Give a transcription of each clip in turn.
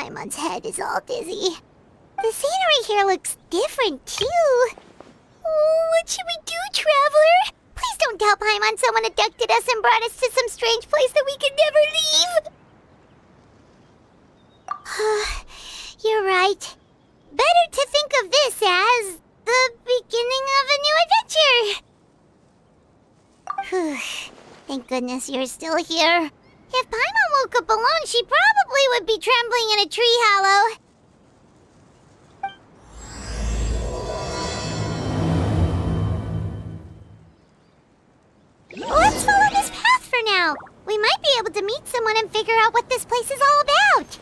Paimon's head is all dizzy. The scenery here looks different, too. Oh, what should we do, Traveler? Please don't tell Paimon someone abducted us and brought us to some strange place that we could never leave. You're right. Better to think of this as the beginning of a new adventure. Thank goodness you're still here. If Paimon woke up alone, she probably would be trembling in a tree hollow. Let's follow this path for now. We might be able to meet someone and figure out what this place is all about.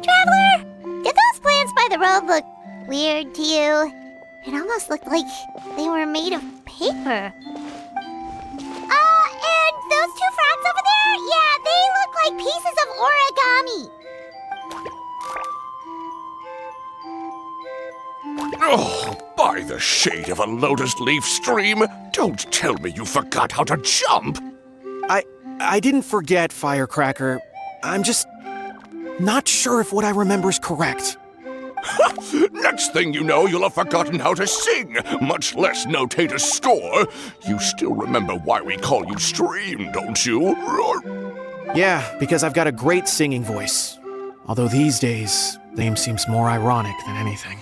Traveler, did those plants by the road look weird to you? It almost looked like they were made of paper. And those two frogs over there? Yeah, they look like pieces of origami. Oh, by the shade of a lotus leaf stream, don't tell me you forgot how to jump. I didn't forget, Firecracker. I'm just not sure if what I remember is correct. Next thing you know, you'll have forgotten how to sing, much less notate a score. You still remember why we call you Stream, don't you? Yeah, because I've got a great singing voice. Although these days, name seems more ironic than anything.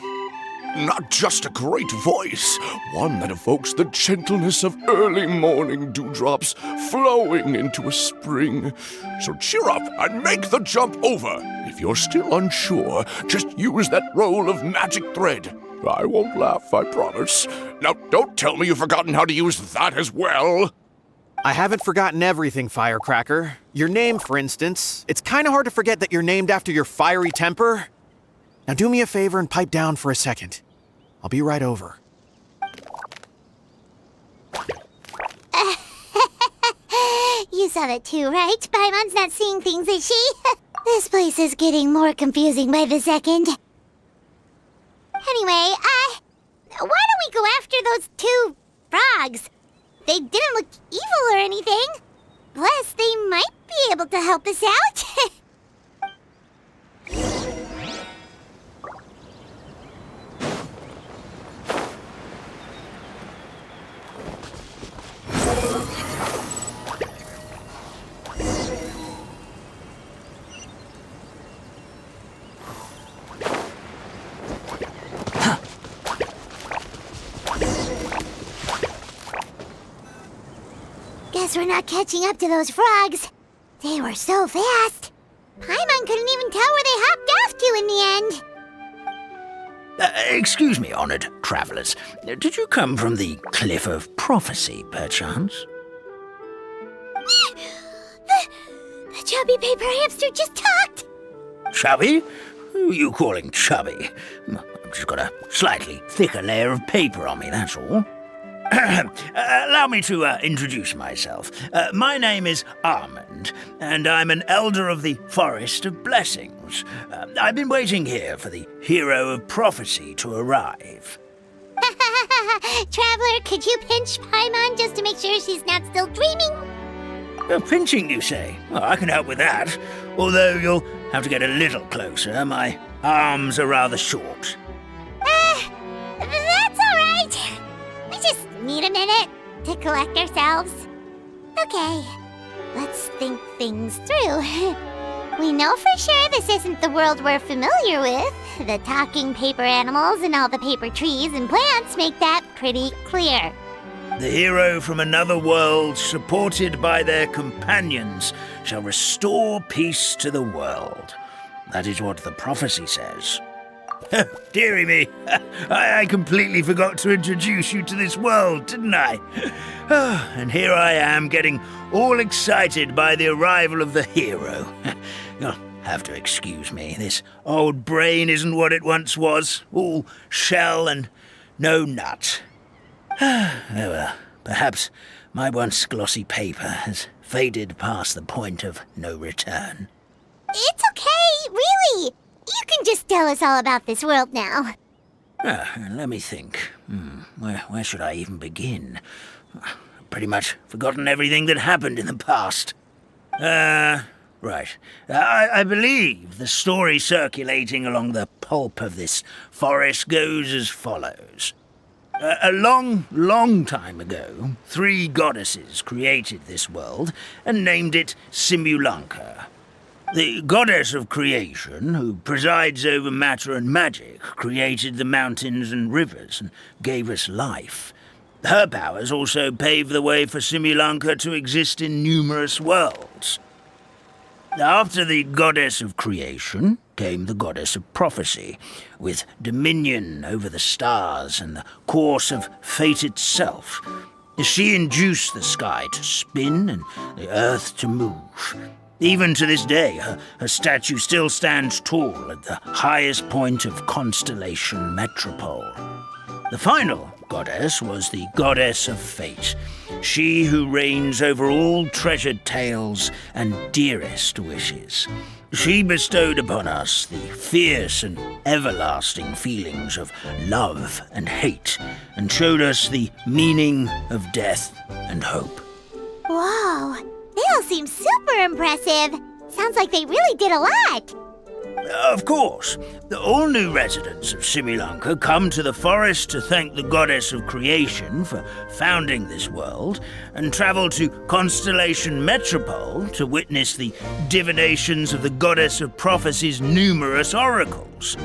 Not just a great voice, one that evokes the gentleness of early morning dewdrops flowing into a spring. So cheer up and make the jump over. If you're still unsure, just use that roll of magic thread. I won't laugh, I promise. Now, don't tell me you've forgotten how to use that as well. I haven't forgotten everything, Firecracker. Your name, for instance. It's kind of hard to forget that you're named after your fiery temper. Now do me a favor and pipe down for a second. I'll be right over. You saw that too, right? Paimon's not seeing things, is she? This place is getting more confusing by the second. Anyway, why don't we go after those two frogs? They didn't look evil or anything. Plus, they might be able to help us out. Guess we're not catching up to those frogs. They were so fast. Paimon couldn't even tell where they hopped off to in the end. Excuse me, honored travelers. Did you come from the Cliff of Prophecy, perchance? The chubby paper hamster just talked. Chubby? Who are you calling chubby? I've just got a slightly thicker layer of paper on me, that's all. Allow me to introduce myself. My name is Almond, and I'm an elder of the Forest of Blessings. I've been waiting here for the hero of prophecy to arrive. Traveler, could you pinch Paimon just to make sure she's not still dreaming? Pinching, you say? Well, I can help with that. Although you'll have to get a little closer. My arms are rather short. That's all right. We just need a minute to collect ourselves. Okay, let's think things through. We know for sure this isn't the world we're familiar with. The talking paper animals and all the paper trees and plants make that pretty clear. The hero from another world, supported by their companions, shall restore peace to the world. That is what the prophecy says. Dearie me, I completely forgot to introduce you to this world, didn't I? And here I am, getting all excited by the arrival of the hero. You'll have to excuse me, this old brain isn't what it once was, all shell and no nut. Oh well, perhaps my once glossy paper has faded past the point of no return. It's okay, really. Hey, you can just tell us all about this world now. Let me think. Where should I even begin? Pretty much forgotten everything that happened in the past. Right. I believe the story circulating along the pulp of this forest goes as follows. A long time ago, 3 goddesses created this world and named it Simulanka. The goddess of creation, who presides over matter and magic, created the mountains and rivers and gave us life. Her powers also paved the way for Simulanka to exist in numerous worlds. After the goddess of creation came the goddess of prophecy, with dominion over the stars and the course of fate itself. She induced the sky to spin and the earth to move. Even to this day, her statue still stands tall at the highest point of Constellation Metropole. The final goddess was the goddess of fate, she who reigns over all treasured tales and dearest wishes. She bestowed upon us the fierce and everlasting feelings of love and hate, and showed us the meaning of death and hope. Whoa, they all seem super impressive. Sounds like they really did a lot. Of course, all new residents of Simulanka come to the forest to thank the goddess of creation for founding this world, and travel to Constellation Metropole to witness the divinations of the goddess of prophecy's numerous oracles.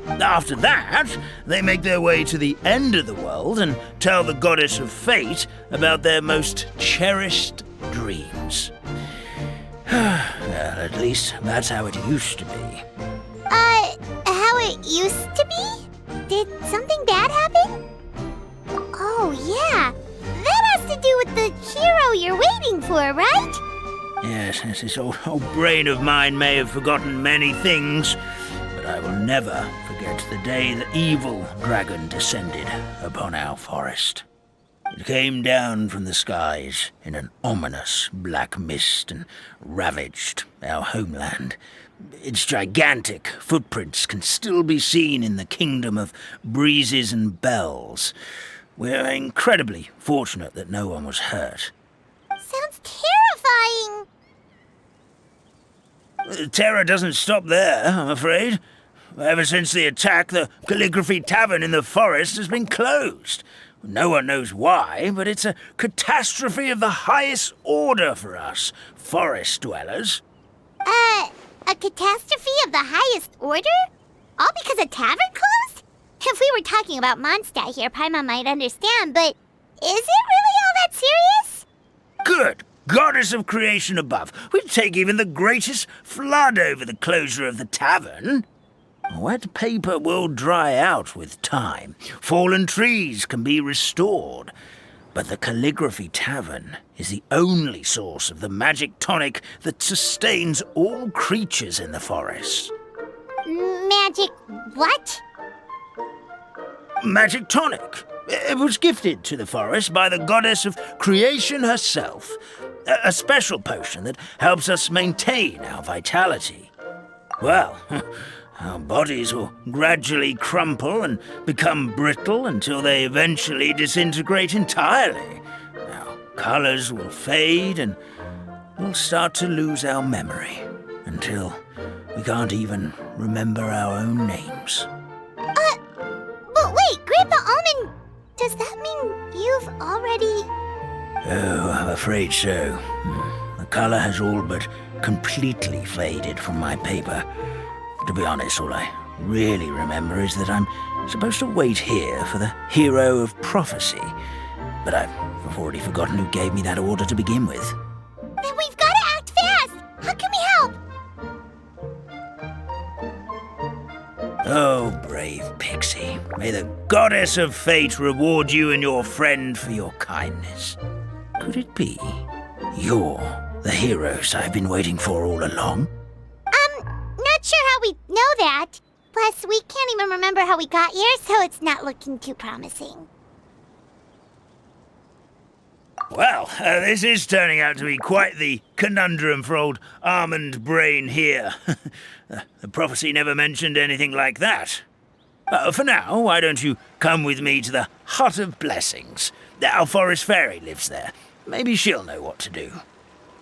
After that, they make their way to the end of the world and tell the goddess of fate about their most cherished dreams. Well, at least that's how it used to be. How it used to be? Did something bad happen? Oh, yeah. That has to do with the hero you're waiting for, right? Yes, this old brain of mine may have forgotten many things, but I will never forget the day the evil dragon descended upon our forest. It came down from the skies in an ominous black mist and ravaged our homeland. Its gigantic footprints can still be seen in the kingdom of breezes and bells. We're incredibly fortunate that no one was hurt. Sounds terrifying. The terror doesn't stop there, I'm afraid. Ever since the attack, the Calligraphy Tavern in the forest has been closed. No one knows why, but it's a catastrophe of the highest order for us, forest dwellers. A catastrophe of the highest order? All because a tavern closed? If we were talking about Mondstadt here, Paimon might understand, but is it really all that serious? Good goddess of creation above. We'd take even the greatest flood over the closure of the tavern. Wet paper will dry out with time. Fallen trees can be restored. But the Calligraphy Tavern is the only source of the magic tonic that sustains all creatures in the forest. Magic what? Magic tonic. It was gifted to the forest by the goddess of creation herself. A special potion that helps us maintain our vitality. Well, our bodies will gradually crumple and become brittle until they eventually disintegrate entirely. Our colors will fade and we'll start to lose our memory until we can't even remember our own names. But wait, Grandpa Almond, does that mean you've already... Oh, I'm afraid so. The color has all but completely faded from my paper. To be honest, all I really remember is that I'm supposed to wait here for the hero of prophecy. But I've already forgotten who gave me that order to begin with. Then we've got to act fast! How can we help? Oh, brave Pixie. May the goddess of fate reward you and your friend for your kindness. Could it be you're the heroes I've been waiting for all along? Not sure how we know that. Plus, we can't even remember how we got here, so it's not looking too promising. Well, this is turning out to be quite the conundrum for old Almond Brain here. The prophecy never mentioned anything like that. For now, why don't you come with me to the Hut of Blessings? Our forest fairy lives there. Maybe she'll know what to do.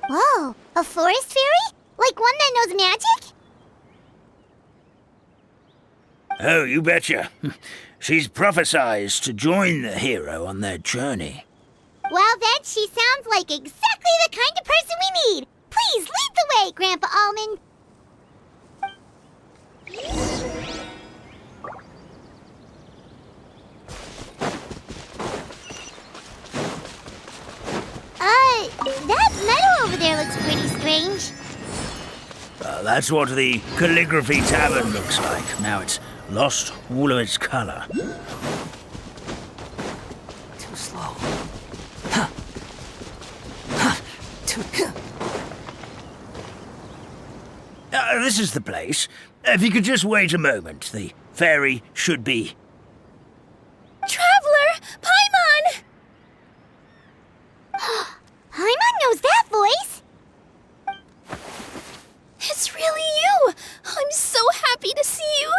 Whoa, a forest fairy? Like one that knows magic? Oh, you betcha. She's prophesized to join the hero on their journey. Well then, she sounds like exactly the kind of person we need. Please lead the way, Grandpa Almond. That meadow over there looks pretty strange. That's what the calligraphy tavern looks like. Now it's lost all of its color. Too slow. This is the place. If you could just wait a moment, the fairy should be... Traveler! Paimon! Paimon knows that voice! It's really you! I'm so happy to see you!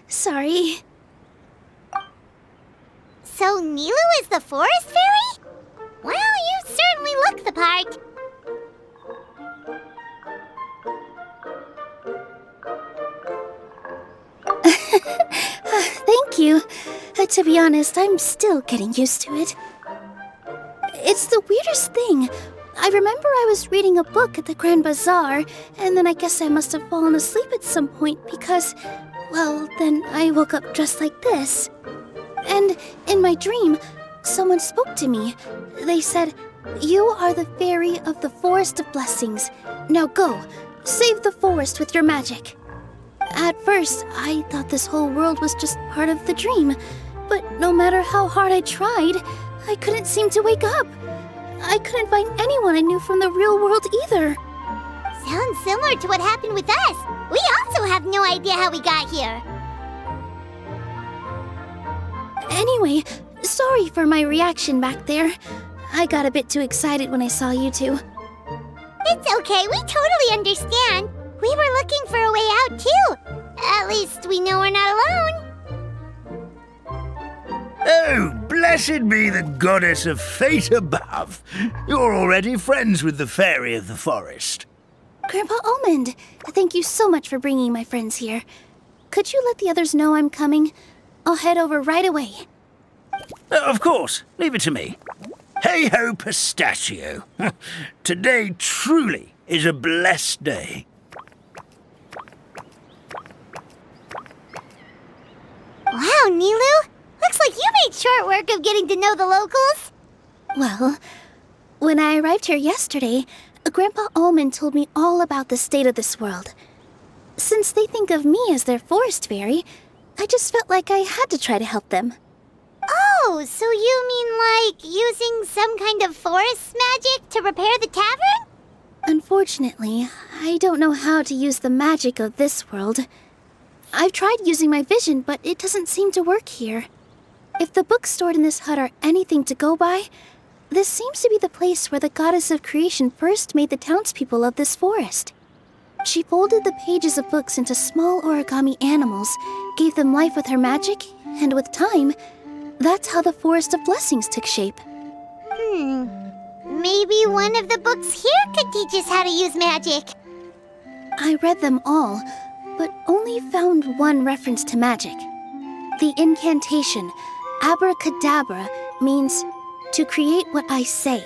Sorry. So Nilou is the forest fairy? Well, you certainly look the part. Thank you. To be honest, I'm still getting used to it. It's the weirdest thing. I remember I was reading a book at the Grand Bazaar, and then I guess I must have fallen asleep at some point because, well, then I woke up dressed like this. And in my dream, someone spoke to me. They said, "You are the fairy of the Forest of Blessings. Now go, save the forest with your magic." At first, I thought this whole world was just part of the dream, but no matter how hard I tried, I couldn't seem to wake up. I couldn't find anyone I knew from the real world either. Sounds similar to what happened with us. We also have no idea how we got here. Anyway, sorry for my reaction back there. I got a bit too excited when I saw you two. It's okay, we totally understand. We were looking for a way out too. At least we know we're not alone. Oh, blessed be the goddess of fate above. You're already friends with the fairy of the forest. Grandpa Almond, thank you so much for bringing my friends here. Could you let the others know I'm coming? I'll head over right away. Of course, leave it to me. Hey-ho, pistachio. Today truly is a blessed day. Wow, Nilou! Looks like you made short work of getting to know the locals. Well, when I arrived here yesterday, Grandpa Almond told me all about the state of this world. Since they think of me as their forest fairy, I just felt like I had to try to help them. Oh, so you mean like using some kind of forest magic to repair the tavern? Unfortunately, I don't know how to use the magic of this world. I've tried using my vision, but it doesn't seem to work here. If the books stored in this hut are anything to go by, this seems to be the place where the goddess of creation first made the townspeople of this forest. She folded the pages of books into small origami animals, gave them life with her magic, and with time, that's how the Forest of Blessings took shape. Maybe one of the books here could teach us how to use magic. I read them all, but only found one reference to magic. The incantation, abracadabra, means to create what I say.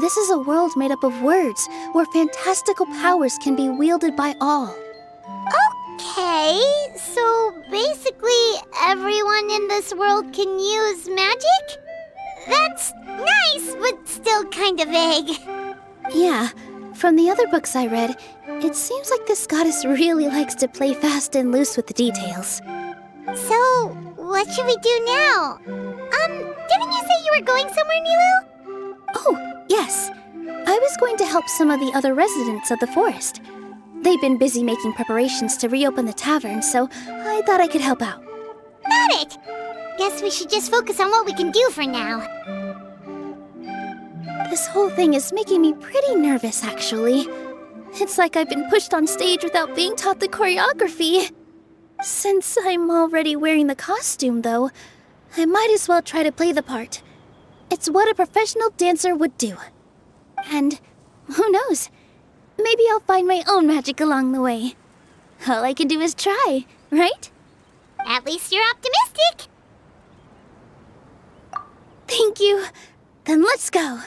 This is a world made up of words, where fantastical powers can be wielded by all. Okay, so basically everyone in this world can use magic? That's nice, but still kind of vague. Yeah, from the other books I read, it seems like this goddess really likes to play fast and loose with the details. So, what should we do now? Didn't you say you were going somewhere, Nilou? Oh, yes. I was going to help some of the other residents of the forest. They've been busy making preparations to reopen the tavern, so I thought I could help out. Got it! Guess we should just focus on what we can do for now. This whole thing is making me pretty nervous, actually. It's like I've been pushed on stage without being taught the choreography. Since I'm already wearing the costume, though, I might as well try to play the part. It's what a professional dancer would do. And who knows? Maybe I'll find my own magic along the way. All I can do is try, right? At least you're optimistic. Thank you. Then let's go.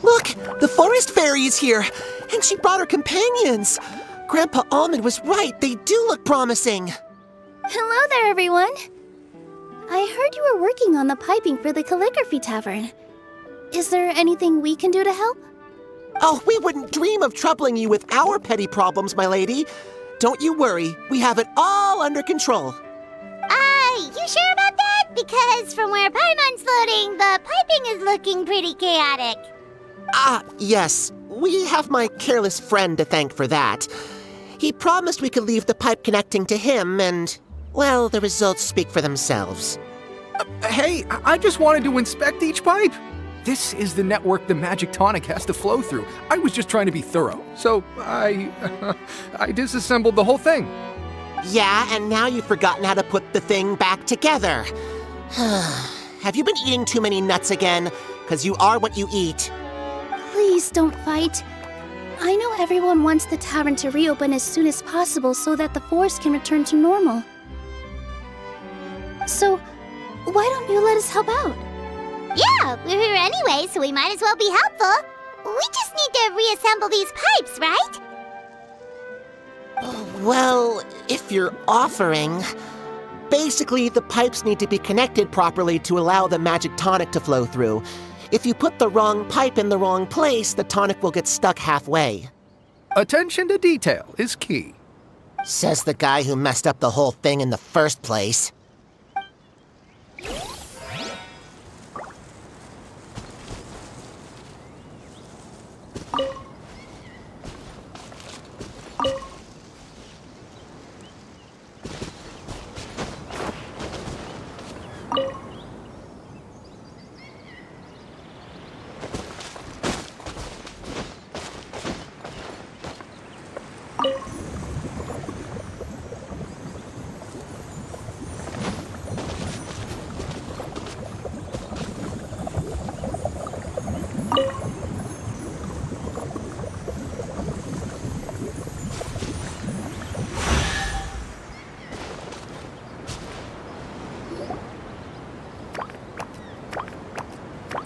Look, the forest fairy is here, and she brought her companions. Grandpa Almond was right, they do look promising. Hello there, everyone. I heard you were working on the piping for the calligraphy tavern. Is there anything we can do to help? Oh, we wouldn't dream of troubling you with our petty problems, my lady. Don't you worry, we have it all under control. You sure about that? Because from where Paimon's floating, the piping is looking pretty chaotic. Yes. We have my careless friend to thank for that. He promised we could leave the pipe connecting to him, and, well, the results speak for themselves. Hey, I just wanted to inspect each pipe. This is the network the magic tonic has to flow through. I was just trying to be thorough, so I disassembled the whole thing. Yeah, and now you've forgotten how to put the thing back together. Have you been eating too many nuts again? 'Cause you are what you eat. Please don't fight. I know everyone wants the tavern to reopen as soon as possible so that the forest can return to normal. So, why don't you let us help out? Yeah, we're here anyway, so we might as well be helpful. We just need to reassemble these pipes, right? Well, if you're offering... Basically, the pipes need to be connected properly to allow the magic tonic to flow through. If you put the wrong pipe in the wrong place, the tonic will get stuck halfway. Attention to detail is key. Says the guy who messed up the whole thing in the first place.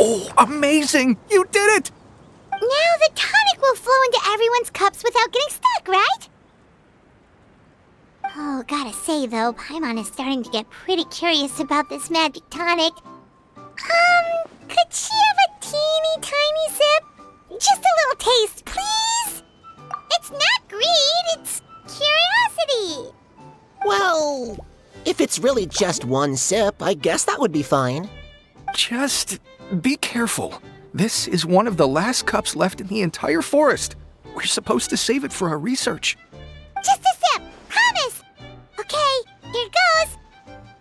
Oh, amazing! You did it! Now the tonic will flow into everyone's cups without getting stuck, right? Oh, gotta say though, Paimon is starting to get pretty curious about this magic tonic. Could she have a teeny tiny sip? Just a little taste, please? It's not greed, it's curiosity. Well, if it's really just one sip, I guess that would be fine. Just be careful. This is one of the last cups left in the entire forest. We're supposed to save it for our research. Just a sip, promise. Okay, here goes.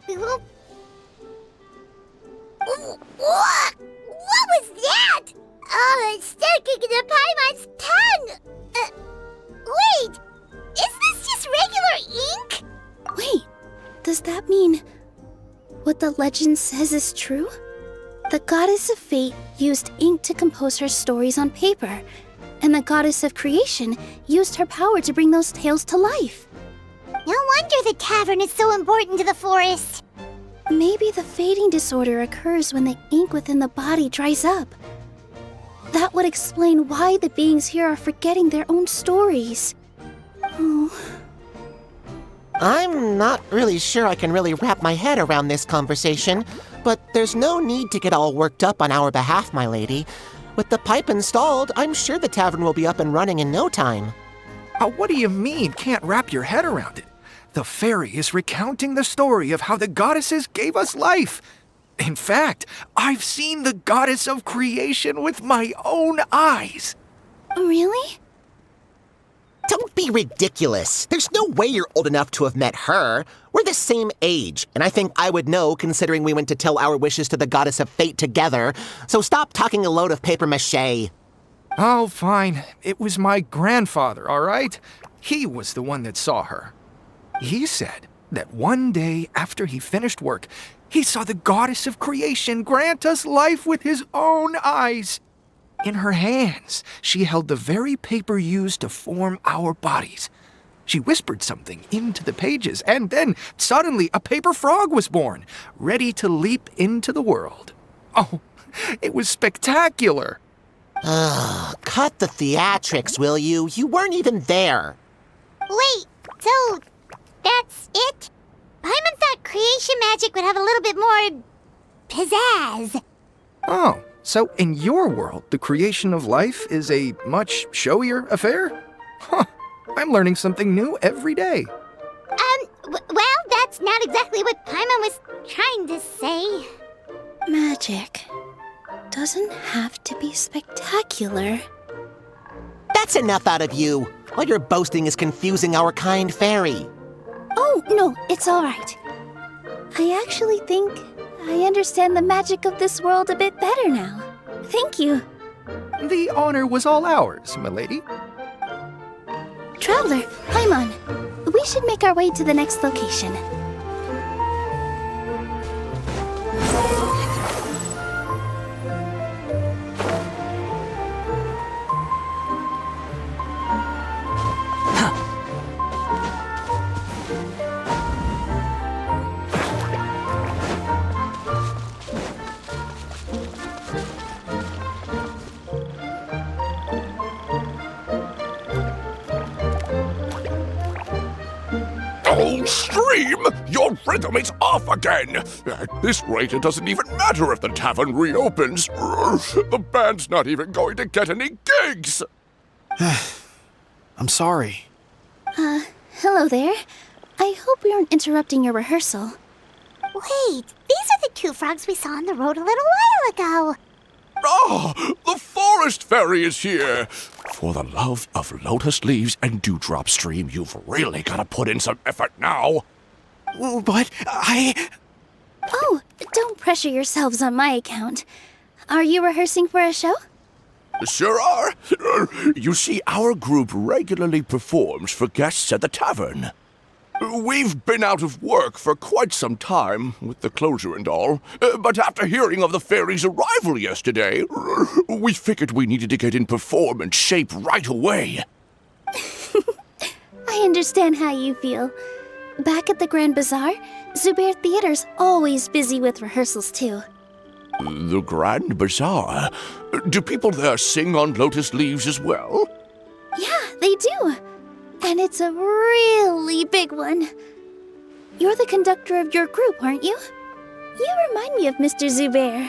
We won't... What was that? Oh, it's sticking to Paimon's tongue. Wait, is this just regular ink? Wait, does that mean what the legend says is true? The goddess of fate used ink to compose her stories on paper, and the goddess of creation used her power to bring those tales to life. No wonder the tavern is so important to the forest. Maybe the fading disorder occurs when the ink within the body dries up. That would explain why the beings here are forgetting their own stories. Oh. I'm not really sure I can really wrap my head around this conversation, but there's no need to get all worked up on our behalf, my lady. With the pipe installed, I'm sure the tavern will be up and running in no time. What do you mean, can't wrap your head around it? The fairy is recounting the story of how the goddesses gave us life. In fact, I've seen the goddess of creation with my own eyes. Really? Don't be ridiculous. There's no way you're old enough to have met her. We're the same age, and I think I would know considering we went to tell our wishes to the goddess of fate together. So stop talking a load of papier-mâché. Oh, fine. It was my grandfather, all right? He was the one that saw her. He said that one day after he finished work, he saw the goddess of creation grant us life with his own eyes. In her hands, she held the very paper used to form our bodies. She whispered something into the pages, and then suddenly a paper frog was born, ready to leap into the world. Oh, it was spectacular. Cut the theatrics, will you? You weren't even there. Wait, so that's it? Paimon thought creation magic would have a little bit more pizzazz. Oh, so in your world, the creation of life is a much showier affair? Huh, I'm learning something new every day. Well, that's not exactly what Paimon was trying to say. Magic doesn't have to be spectacular. That's enough out of you. All your boasting is confusing our kind fairy. Oh, no, it's all right. I actually think I understand the magic of this world a bit better now. Thank you. The honor was all ours, milady. Traveler, Paimon, we should make our way to the next location. Oh, Stream! Your rhythm is off again! At this rate, it doesn't even matter if the tavern reopens. The band's not even going to get any gigs! I'm sorry. Hello there. I hope we aren't interrupting your rehearsal. Wait, these are the two frogs we saw on the road a little while ago. Ah, the forest fairy is here! For the love of lotus leaves and dewdrop, Stream, you've really got to put in some effort now. But Oh, don't pressure yourselves on my account. Are you rehearsing for a show? Sure are. You see, our group regularly performs for guests at the tavern. We've been out of work for quite some time, with the closure and all, but after hearing of the fairy's arrival yesterday, we figured we needed to get in performance shape right away. I understand how you feel. Back at the Grand Bazaar, Zubair Theater's always busy with rehearsals too. The Grand Bazaar? Do people there sing on lotus leaves as well? Yeah, they do. And it's a really big one. You're the conductor of your group, aren't you? You remind me of Mr. Zubair.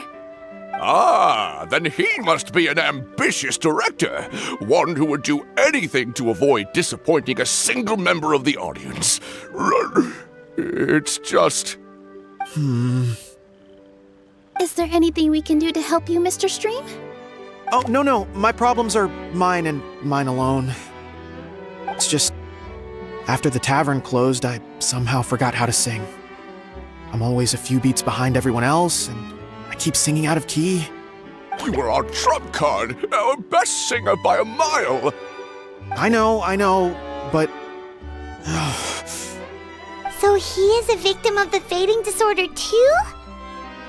Ah, then he must be an ambitious director. One who would do anything to avoid disappointing a single member of the audience. It's just... Is there anything we can do to help you, Mr. Stream? Oh, no. My problems are mine and mine alone. It's just, after the tavern closed, I somehow forgot how to sing. I'm always a few beats behind everyone else, and I keep singing out of key. You were our trump card, our best singer by a mile. I know, but... So he is a victim of the fading disorder too?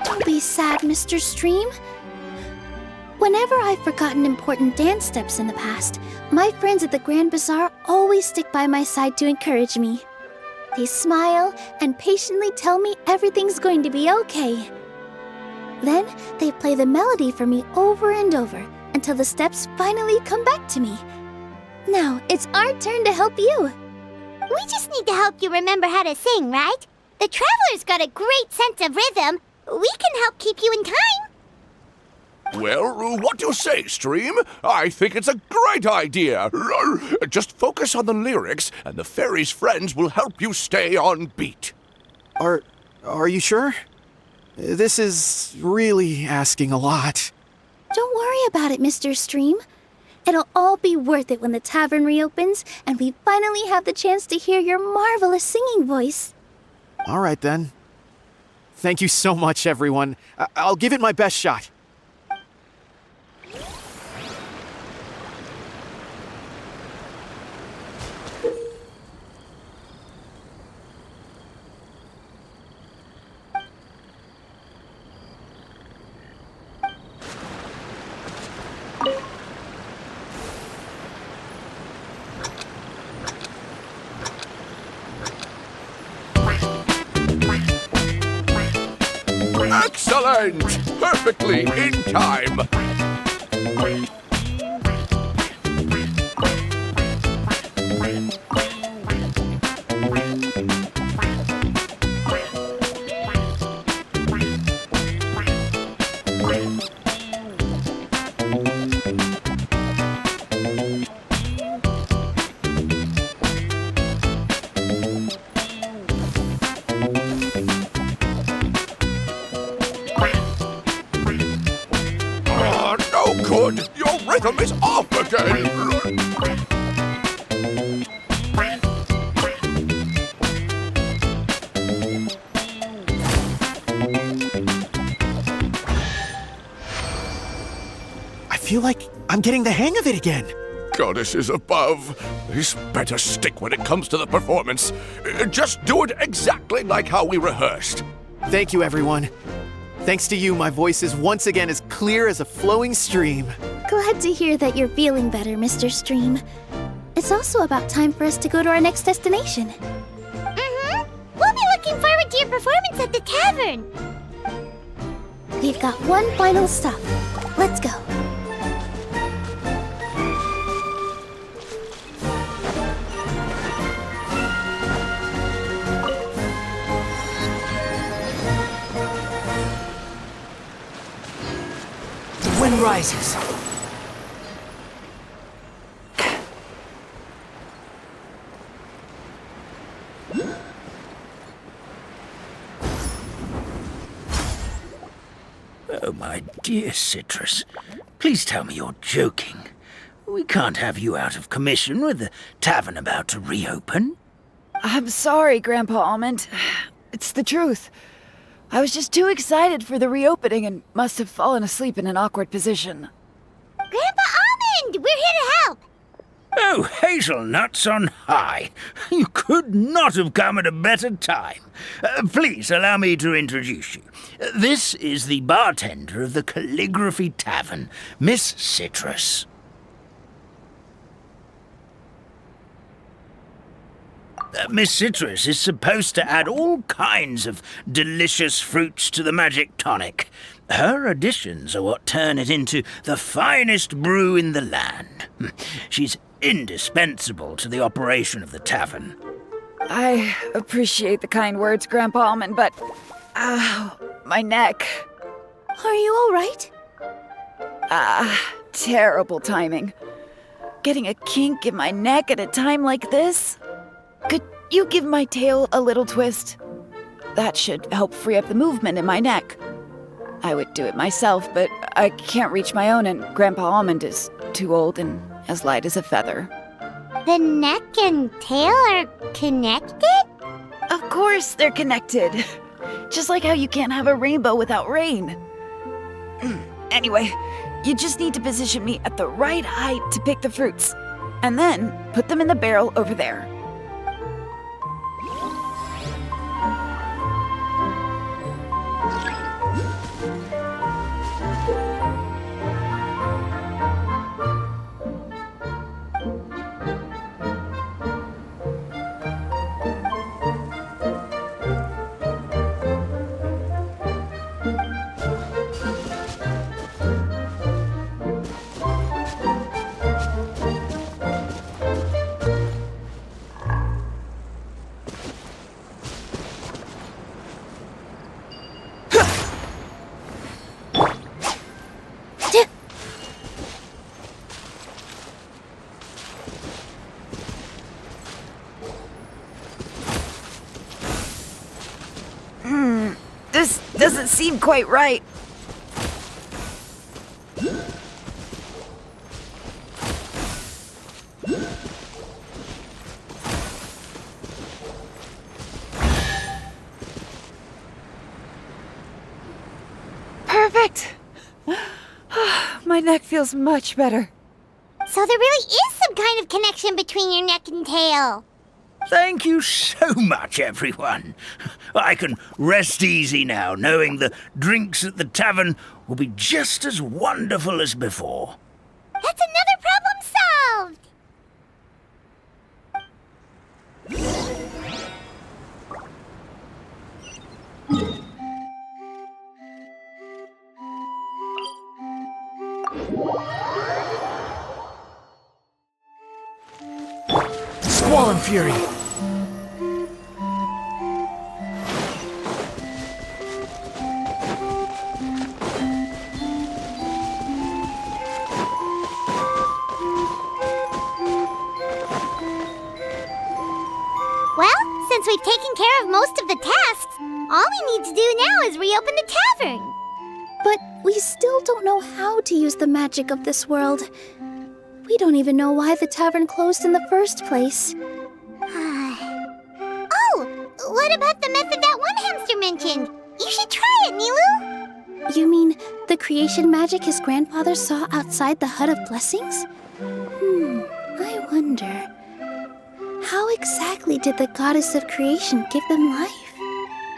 Don't be sad, Mr. Stream. Whenever I've forgotten important dance steps in the past, my friends at the Grand Bazaar always stick by my side to encourage me. They smile and patiently tell me everything's going to be okay. Then they play the melody for me over and over until the steps finally come back to me. Now it's our turn to help you. We just need to help you remember how to sing, right? The Traveler's got a great sense of rhythm. We can help keep you in time. Well, what do you say, Stream? I think it's a great idea. Just focus on the lyrics, and the fairy's friends will help you stay on beat. Are you sure? This is really asking a lot. Don't worry about it, Mr. Stream. It'll all be worth it when the tavern reopens and we finally have the chance to hear your marvelous singing voice. All right, then. Thank you so much, everyone. I'll give it my best shot. Excellent! Perfectly in time! Good! Your rhythm is off again! I feel like I'm getting the hang of it again. Goddesses above, this better stick when it comes to the performance. Just do it exactly like how we rehearsed. Thank you, everyone. Thanks to you, my voice is once again as clear as a flowing stream. Glad to hear that you're feeling better, Mr. Stream. It's also about time for us to go to our next destination. We'll be looking forward to your performance at the tavern. We've got one final stop. Let's go. The wind rises. Oh, my dear Citrus, please tell me you're joking. We can't have you out of commission with the tavern about to reopen. I'm sorry, Grandpa Almond. It's the truth. I was just too excited for the reopening and must have fallen asleep in an awkward position. Grandpa Almond, we're here to help. Oh, hazelnuts on high. You could not have come at a better time. Please allow me to introduce you. This is the bartender of the Calligraphy Tavern, Miss Citrus. Miss Citrus is supposed to add all kinds of delicious fruits to the magic tonic. Her additions are what turn it into the finest brew in the land. She's indispensable to the operation of the tavern. I appreciate the kind words, Grandpa Almond, but... my neck. Are you all right? Terrible timing. Getting a kink in my neck at a time like this? Could you give my tail a little twist? That should help free up the movement in my neck. I would do it myself, but I can't reach my own, and Grandpa Almond is too old and as light as a feather. The neck and tail are connected? Of course they're connected. Just like how you can't have a rainbow without rain. Anyway, you just need to position me at the right height to pick the fruits, and then put them in the barrel over there. seem quite right. Perfect! My neck feels much better. So there really is some kind of connection between your neck and tail. Thank you so much, everyone. I can rest easy now, knowing the drinks at the tavern will be just as wonderful as before. That's another problem solved! Squall and Fury! Well, since we've taken care of most of the tasks, all we need to do now is reopen the tavern. But we still don't know how to use the magic of this world. We don't even know why the tavern closed in the first place. Oh, what about the method that one hamster mentioned? You should try it, Nilou. You mean the creation magic his grandfather saw outside the Hut of Blessings? I wonder. How exactly did the goddess of creation give them life?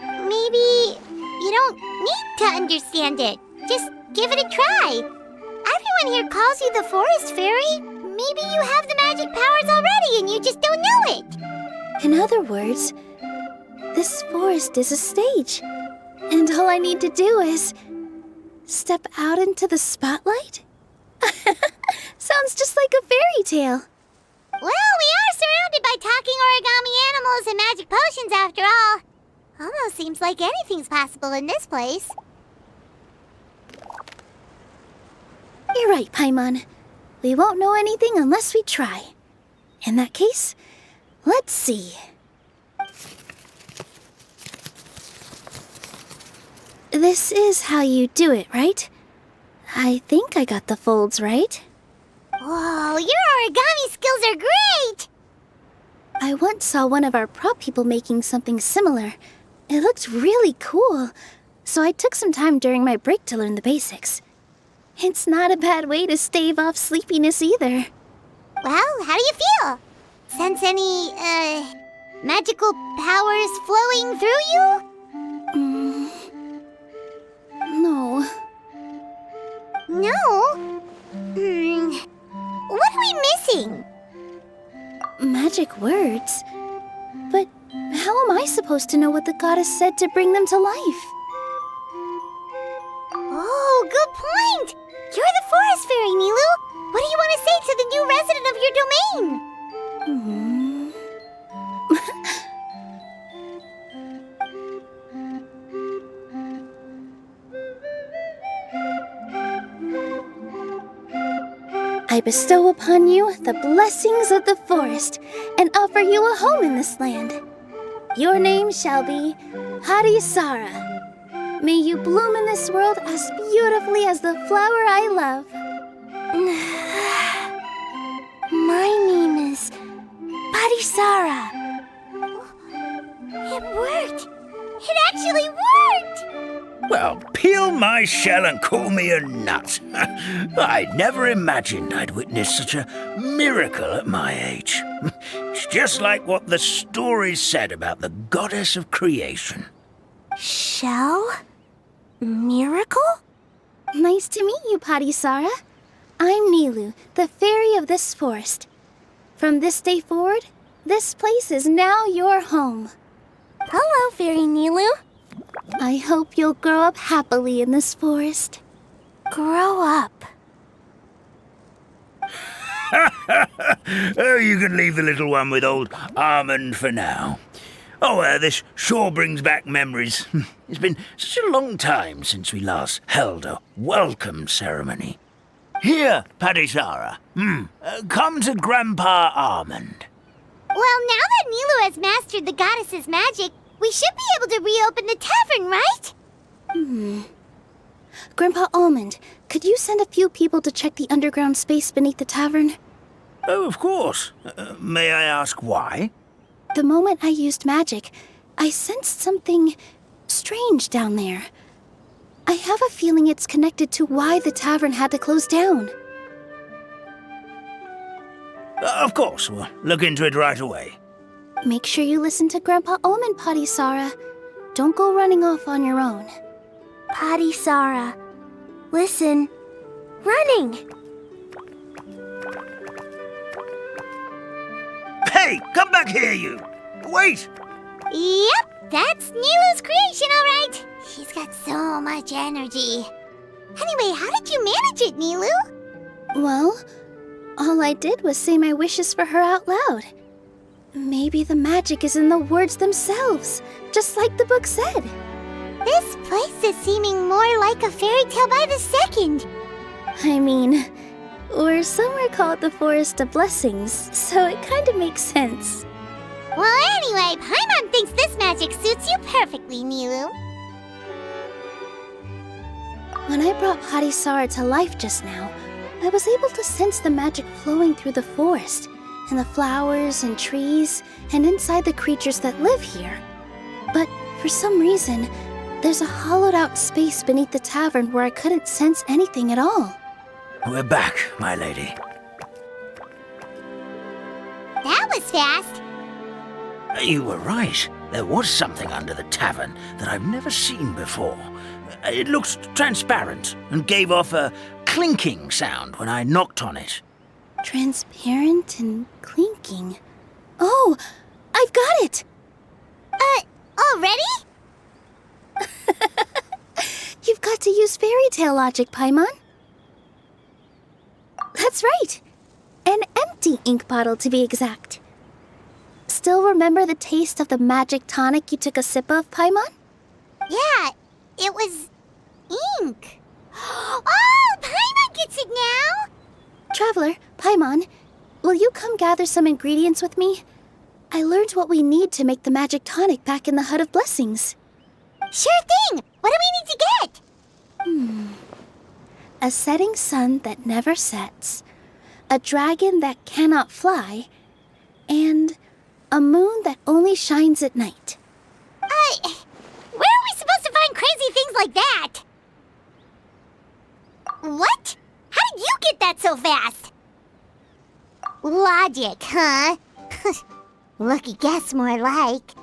Maybe you don't need to understand it. Just give it a try. Everyone here calls you the Forest Fairy. Maybe you have the magic powers already and you just don't know it. In other words, this forest is a stage. And all I need to do is step out into the spotlight? Sounds just like a fairy tale. Well, we are surrounded by talking origami animals and magic potions after all. Almost seems like anything's possible in this place. You're right, Paimon. We won't know anything unless we try. In that case, let's see. This is how you do it, right? I think I got the folds right. Whoa, your origami skills are great! I once saw one of our prop people making something similar. It looked really cool, so I took some time during my break to learn the basics. It's not a bad way to stave off sleepiness either. Well, how do you feel? Sense any, magical powers flowing through you? No. No? What are we missing? Magic words? But how am I supposed to know what the goddess said to bring them to life? Oh, good point! You're the Forest Fairy, Nilou! What do you want to say to the new resident of your domain? I bestow upon you the blessings of the forest and offer you a home in this land. Your name shall be Padisarah. May you bloom in this world as beautifully as the flower I love. My name is Padisarah. It worked! It actually worked! Well, peel my shell and call me a nut. I'd never imagined I'd witness such a miracle at my age. It's just like what the stories said about the goddess of creation. Shell? Miracle? Nice to meet you, Padisarah. I'm Nilou, the fairy of this forest. From this day forward, this place is now your home. Hello, Fairy Nilou. I hope you'll grow up happily in this forest. Grow up. Oh, you can leave the little one with old Almond for now. Oh, this sure brings back memories. It's been such a long time since we last held a welcome ceremony. Here, Padisarah. Come to Grandpa Almond. Well, now that Nilou has mastered the goddess's magic, we should be able to reopen the tavern, right? Grandpa Almond, could you send a few people to check the underground space beneath the tavern? Oh, of course. May I ask why? The moment I used magic, I sensed something strange down there. I have a feeling it's connected to why the tavern had to close down. Of course, we'll look into it right away. Make sure you listen to Grandpa Almond, Padisarah. Don't go running off on your own. Padisarah, listen. Running! Hey, come back here, you! Wait! Yep, that's Nilou's creation, all right. She's got so much energy. Anyway, how did you manage it, Nilou? Well, all I did was say my wishes for her out loud. Maybe the magic is in the words themselves, just like the book said. This place is seeming more like a fairy tale by the second. I mean, or somewhere called the Forest of Blessings, so it kind of makes sense. Well, anyway, Paimon thinks this magic suits you perfectly, Nilou. When I brought Padisarah to life just now, I was able to sense the magic flowing through the forest, and the flowers and trees, and inside the creatures that live here. But for some reason, there's a hollowed-out space beneath the tavern where I couldn't sense anything at all. We're back, my lady. That was fast. You were right. There was something under the tavern that I've never seen before. It looked transparent and gave off a clinking sound when I knocked on it. Transparent and clinking. Oh, I've got it! Already? You've got to use fairy tale logic, Paimon. That's right. An empty ink bottle, to be exact. Still remember the taste of the magic tonic you took a sip of, Paimon? Yeah, it was ink. Oh, Paimon gets it now! Traveler, Paimon, will you come gather some ingredients with me? I learned what we need to make the magic tonic back in the Hut of Blessings. Sure thing! What do we need to get? A setting sun that never sets, a dragon that cannot fly, and a moon that only shines at night. Where are we supposed to find crazy things like that? What? How did you get that so fast? Logic, huh? Lucky guess, more like.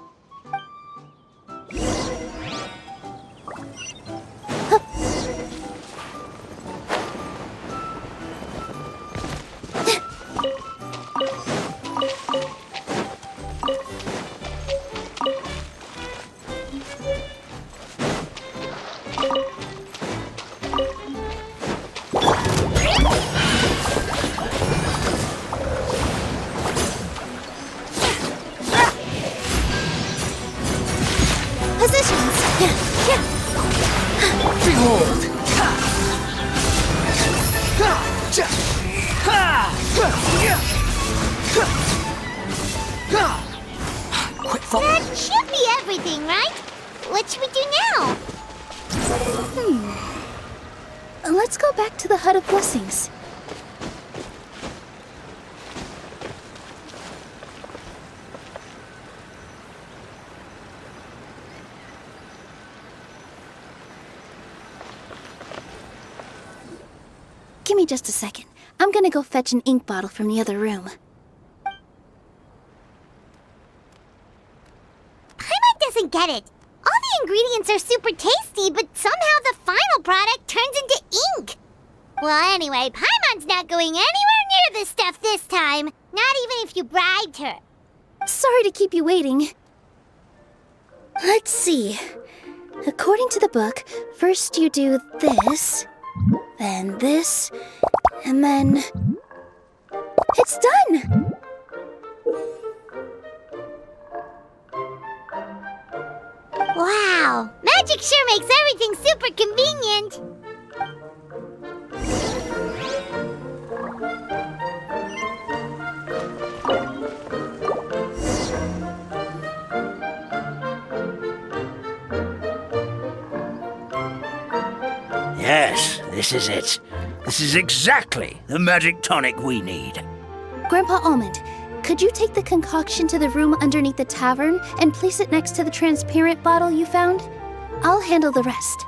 That should be everything, right? What should we do now? Let's go back to the Hut of Blessings. Give me just a second. I'm gonna go fetch an ink bottle from the other room. Paimon doesn't get it. All the ingredients are super tasty, but somehow the final product turns into ink. Well, anyway, Paimon's not going anywhere near this stuff this time. Not even if you bribed her. Sorry to keep you waiting. Let's see. According to the book, first you do this, then this, and then... It's done! Wow, magic sure makes everything super convenient. Yes, this is it. This is exactly the magic tonic we need. Grandpa Almond, could you take the concoction to the room underneath the tavern and place it next to the transparent bottle you found? I'll handle the rest.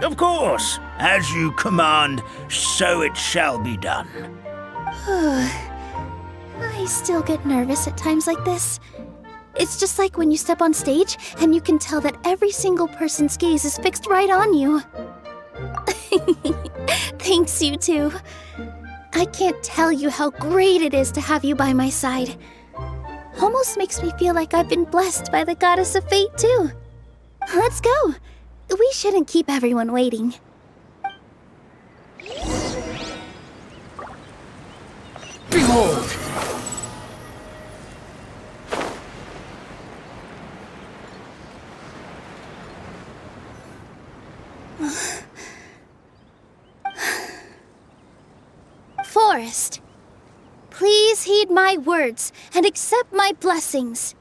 Of course. As you command, so it shall be done. I still get nervous at times like this. It's just like when you step on stage and you can tell that every single person's gaze is fixed right on you. Thanks, you two. I can't tell you how great it is to have you by my side. Almost makes me feel like I've been blessed by the goddess of fate, too. Let's go. We shouldn't keep everyone waiting. Behold! Forest, please heed my words and accept my blessings.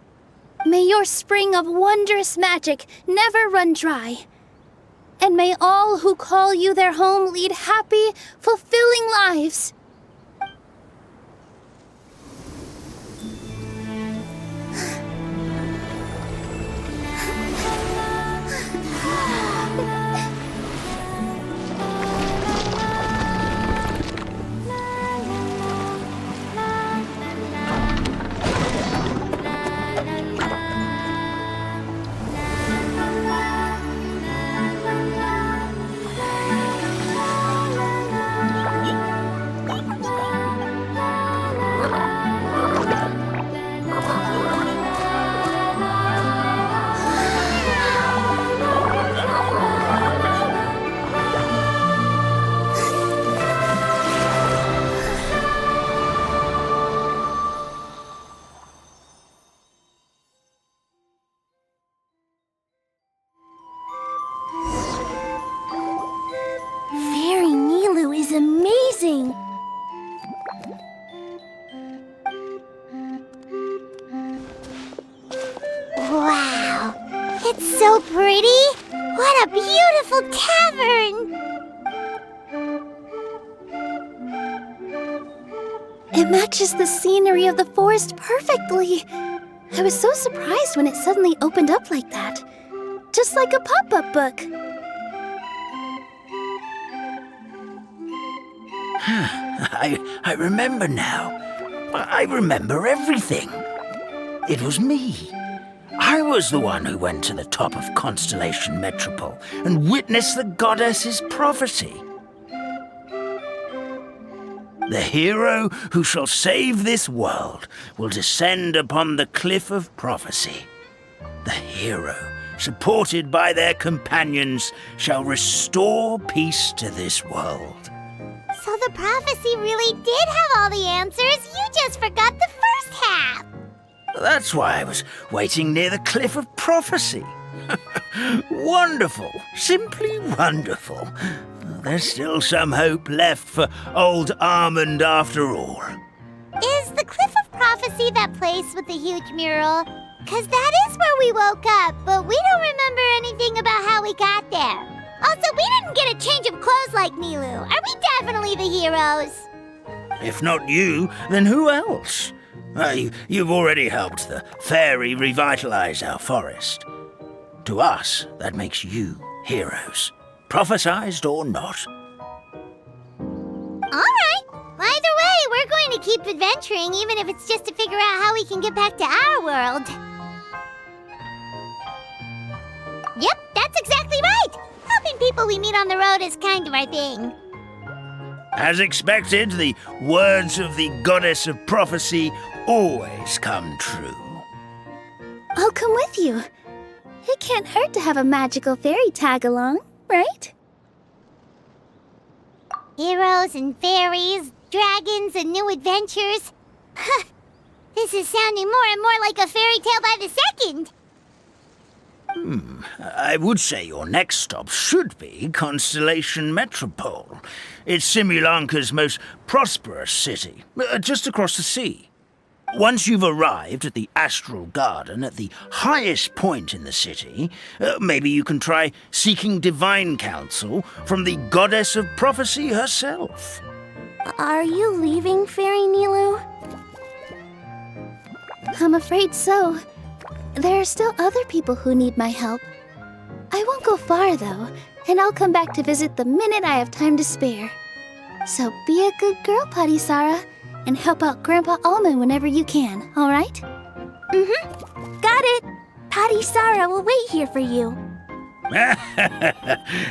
May your spring of wondrous magic never run dry. And may all who call you their home lead happy, fulfilling lives. Amazing! Wow! It's so pretty! What a beautiful tavern! It matches the scenery of the forest perfectly. I was so surprised when it suddenly opened up like that. Just like a pop-up book. I remember now. I remember everything. It was me. I was the one who went to the top of Constellation Metropole and witnessed the goddess's prophecy. The hero who shall save this world will descend upon the cliff of prophecy. The hero, supported by their companions, shall restore peace to this world. So the prophecy really did have all the answers. You just forgot the first half. That's why I was waiting near the cliff of prophecy. Wonderful. Simply wonderful. There's still some hope left for old Almond after all. Is the Cliff of Prophecy that place with the huge mural? 'Cause that is where we woke up, but we don't remember anything about how we got there. Also, we didn't get a change of clothes like Nilou. Are we definitely the heroes? If not you, then who else? You've already helped the fairy revitalize our forest. To us, that makes you heroes, prophesized or not. All right. Either way, we're going to keep adventuring, even if it's just to figure out how we can get back to our world. Yep, that's exactly right. Helping people we meet on the road is kind of our thing. As expected, the words of the goddess of prophecy always come true. I'll come with you. It can't hurt to have a magical fairy tag along, right? Heroes and fairies, dragons and new adventures. This is sounding more and more like a fairy tale by the second. I would say your next stop should be Constellation Metropole. It's Simulanka's most prosperous city, just across the sea. Once you've arrived at the Astral Garden at the highest point in the city, maybe you can try seeking divine counsel from the goddess of prophecy herself. Are you leaving, Fairy Nilou? I'm afraid so. There are still other people who need my help. I won't go far, though, and I'll come back to visit the minute I have time to spare. So be a good girl, Padisarah, and help out Grandpa Almond whenever you can, all right? Mm-hmm. Got it. Padisarah will wait here for you.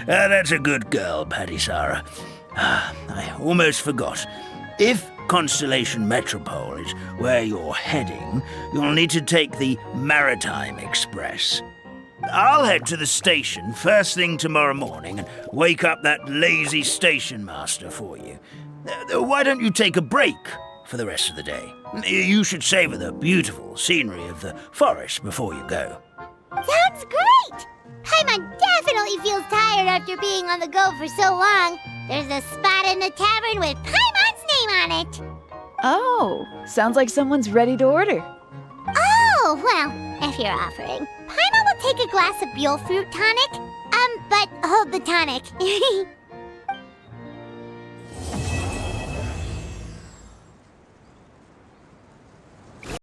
That's a good girl, Padisarah. I almost forgot. If Constellation Metropole is where you're heading, you'll need to take the Maritime Express. I'll head to the station first thing tomorrow morning and wake up that lazy station master for you. Why don't you take a break for the rest of the day? You should savor the beautiful scenery of the forest before you go. Sounds great! Paimon definitely feels tired after being on the go for so long. There's a spot in the tavern with Paimon's name on it. Oh, sounds like someone's ready to order. Oh, well, if you're offering, Paimon will take a glass of Buell fruit tonic. But hold the tonic.